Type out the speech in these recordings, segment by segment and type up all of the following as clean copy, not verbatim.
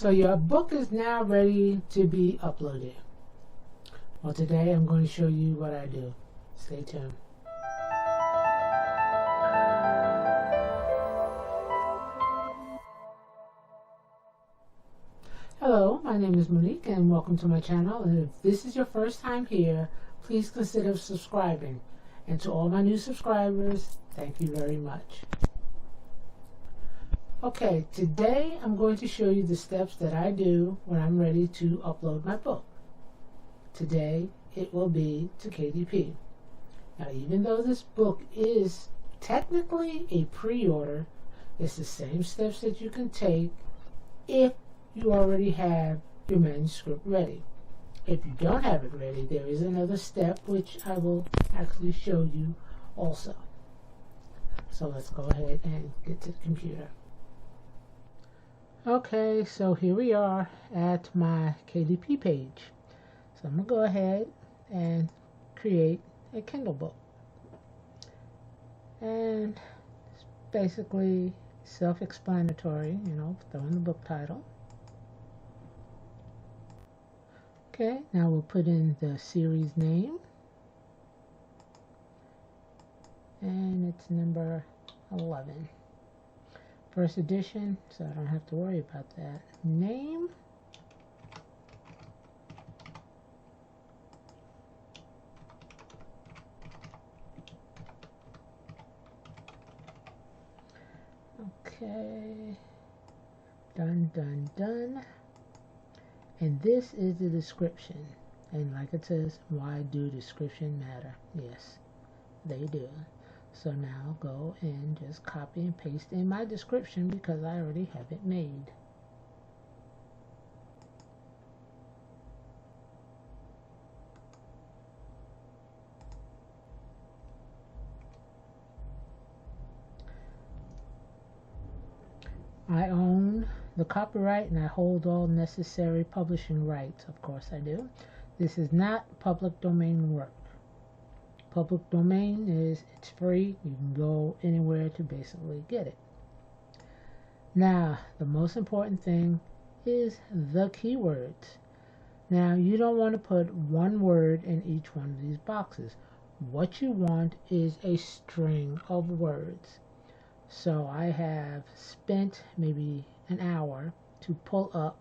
So your book is now ready to be uploaded. Well, today I'm going to show you what I do. Stay tuned. Hello, my name is Monique and welcome to my channel. And if this is your first time here, please consider subscribing. And to all my new subscribers, thank you very much. Okay, today I'm going to show you the steps that I do when I'm ready to upload my book. Today it will be to KDP. Now, even though this book is technically a pre-order, it's the same steps that you can take if you already have your manuscript ready. If you don't have it ready, there is another step which I will actually show you also. So let's go ahead and get to the computer. Okay, so here we are at my KDP page. So I'm going to go ahead and create a Kindle book. And it's basically self-explanatory, throw in the book title. Okay, now we'll put in the series name. And it's number 11. First edition, so I don't have to worry about that. Name. Okay. Done. And this is the description. And like it says, why do description matter? Yes, they do. So now go and just copy and paste in my description because I already have it made. I own the copyright and I hold all necessary publishing rights. Of course I do. This is not public domain work. Public domain it's free. You can go anywhere to basically get it. Now, the most important thing is the keywords. Now, you don't want to put one word in each one of these boxes. What you want is a string of words. So I have spent maybe an hour to pull up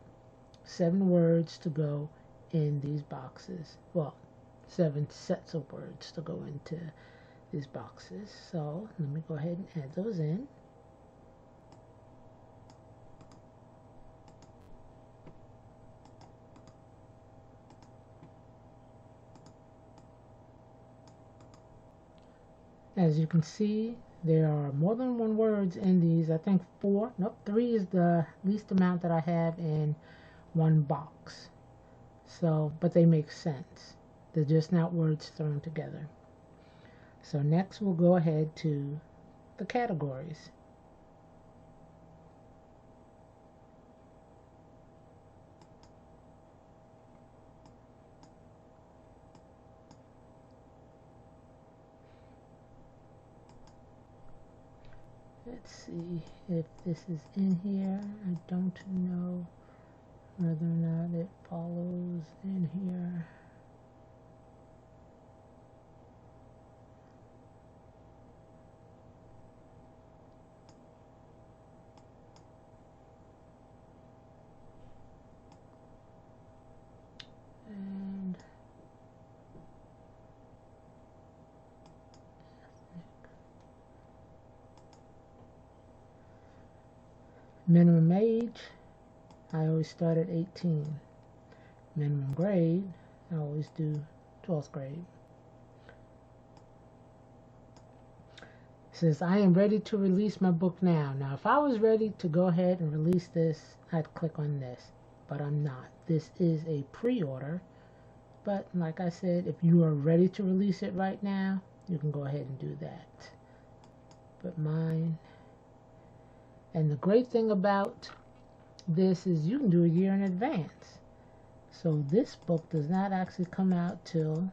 7 words to go in these boxes. Well, 7 sets of words to go into these boxes. So let me go ahead and add those in. As you can see, there are more than 1 words in these. I think 4. Nope, 3 is the least amount that I have in one box. So, but they make sense. They're just not words thrown together. So next we'll go ahead to the categories. Let's see if this is in here. I don't know whether or not it follows in here. And minimum age, I always start at 18. Minimum grade, I always do 12th grade. It says, I am ready to release my book now. Now, if I was ready to go ahead and release this, I'd click on this. But I'm not. This is a pre-order. But like I said, if you are ready to release it right now, you can go ahead and do that. But mine... And the great thing about this is you can do a year in advance. So this book does not actually come out till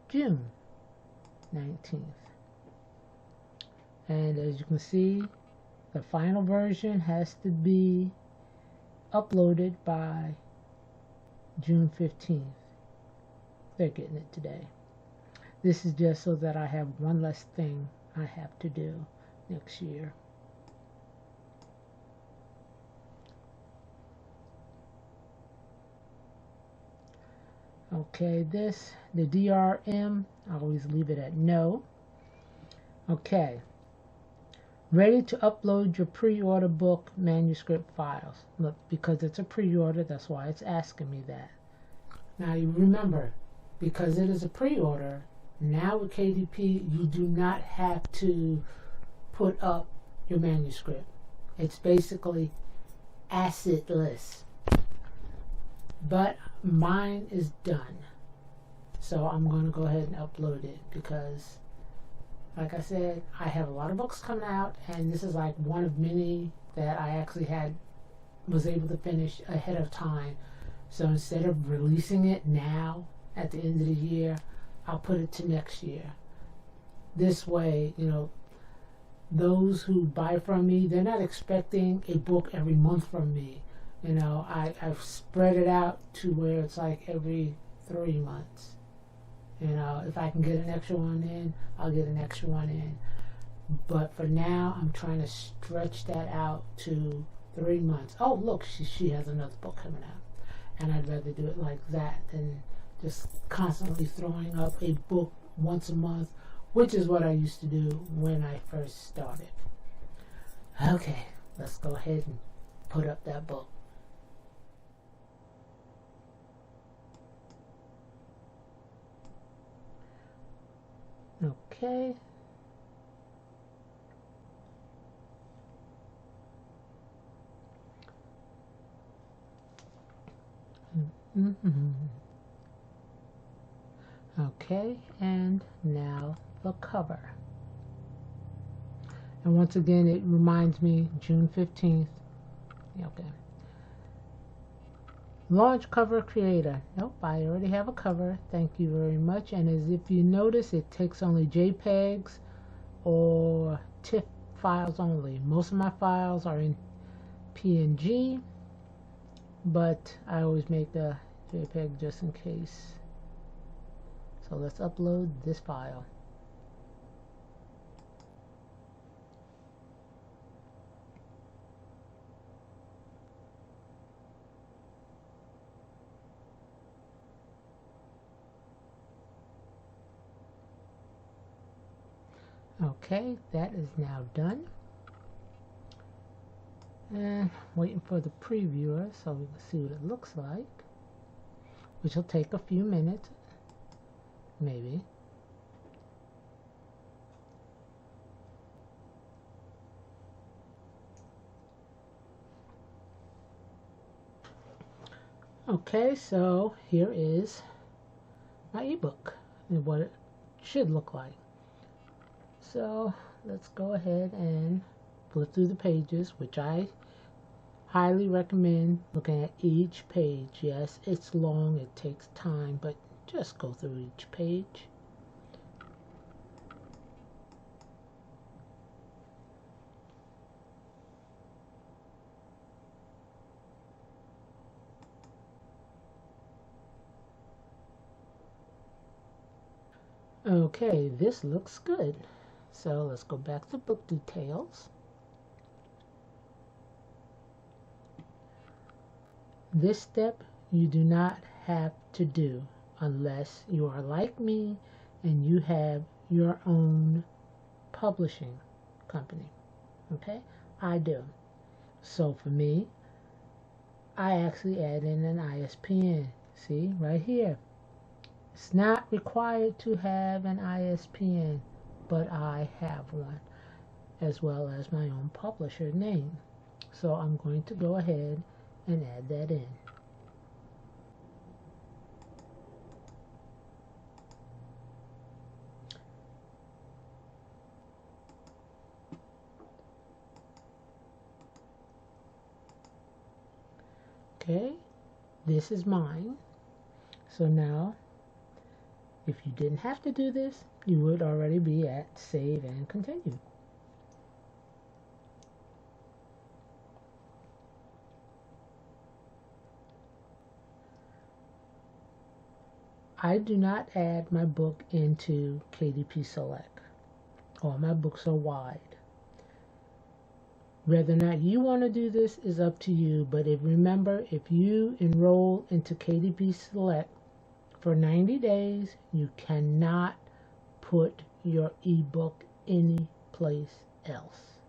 June 19th. And as you can see, the final version has to be uploaded by June 15th. They're getting it today. This is just so that I have one less thing I have to do next year. Okay, the DRM, I always leave it at no. Okay, ready to upload your pre-order book manuscript files. Look, because it's a pre-order, that's why it's asking me that. Now you remember, because it is a pre-order, now with KDP, you do not have to put up your manuscript. It's basically assetless. But mine is done. So I'm going to go ahead and upload it because, like I said, I have a lot of books coming out, and this is like one of many that I actually was able to finish ahead of time. So instead of releasing it now at the end of the year, I'll put it to next year. This way, those who buy from me, they're not expecting a book every month from me. I've spread it out to where it's like every 3 months. If I can get an extra one in, I'll get an extra one in. But for now, I'm trying to stretch that out to 3 months. Oh, look, she has another book coming out. And I'd rather do it like that than just constantly throwing up a book once a month, which is what I used to do when I first started. Okay, let's go ahead and put up that book. Okay. Okay, and now the cover. And once again, it reminds me, June 15th. Okay. Launch cover creator. Nope, I already have a cover. Thank you very much. And as if you notice, it takes only JPEGs or TIFF files only. Most of my files are in PNG, but I always make a JPEG just in case. So let's upload this file. Okay, that is now done. And waiting for the previewer so we can see what it looks like, which will take a few minutes, maybe. Okay, so here is my ebook and what it should look like. So let's go ahead and flip through the pages, which I highly recommend looking at each page. Yes, it's long, it takes time, but just go through each page. Okay, this looks good. So let's go back to book details. This step you do not have to do unless you are like me and you have your own publishing company. Okay, I do. So for me, I actually add in an ISBN. See, right here. It's not required to have an ISBN, but I have one, as well as my own publisher name. So I'm going to go ahead and add that in. Okay, this is mine. So now, if you didn't have to do this, you would already be at save and continue. I do not add my book into KDP Select. All my books are wide. Whether or not you want to do this is up to you, but remember, if you enroll into KDP Select for 90 days, you cannot put your ebook any place else.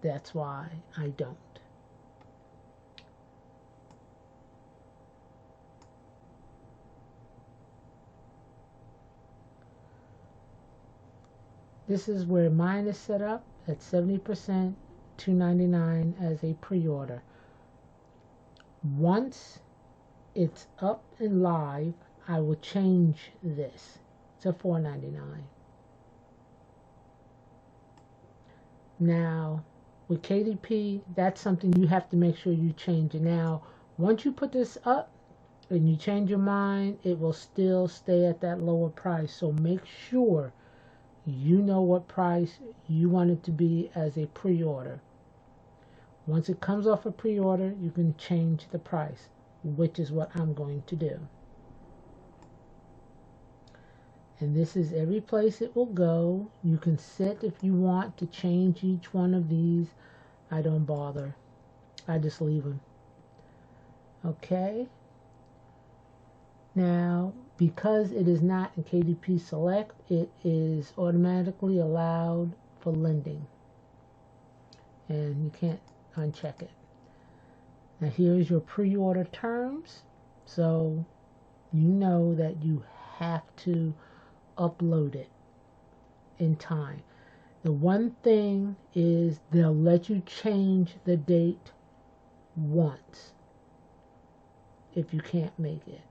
That's why I don't. This is where mine is set up at 70%, $2.99 as a pre-order. Once it's up and live, I will change this to $4.99. Now, with KDP, that's something you have to make sure you change it. Now, once you put this up and you change your mind, it will still stay at that lower price. So make sure you know what price you want it to be as a pre-order. Once it comes off a pre-order, you can change the price, which is what I'm going to do. And this is every place it will go. You can set if you want to change each one of these. I don't bother. I just leave them. Okay. Now, because it is not in KDP Select, it is automatically allowed for lending. And you can't uncheck it. Now, here's your pre-order terms. So, you know that you have to upload it in time. The one thing is they'll let you change the date once if you can't make it.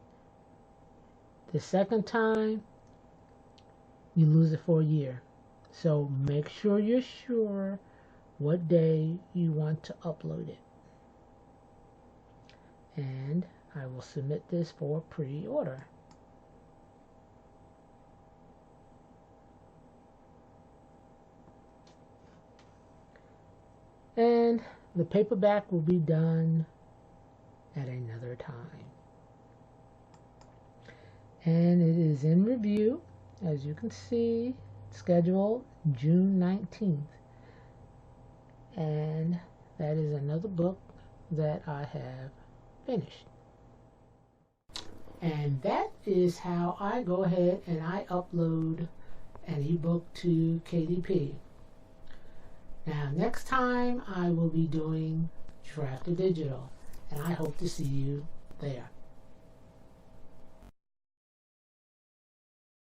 The second time, you lose it for a year. So make sure you're sure what day you want to upload it. And I will submit this for pre-order. And the paperback will be done at another time. And it is in review, as you can see, scheduled June 19th. And that is another book that I have finished. And that is how I go ahead and I upload an ebook to KDP. Now, next time I will be doing Draft to Digital, and I hope to see you there.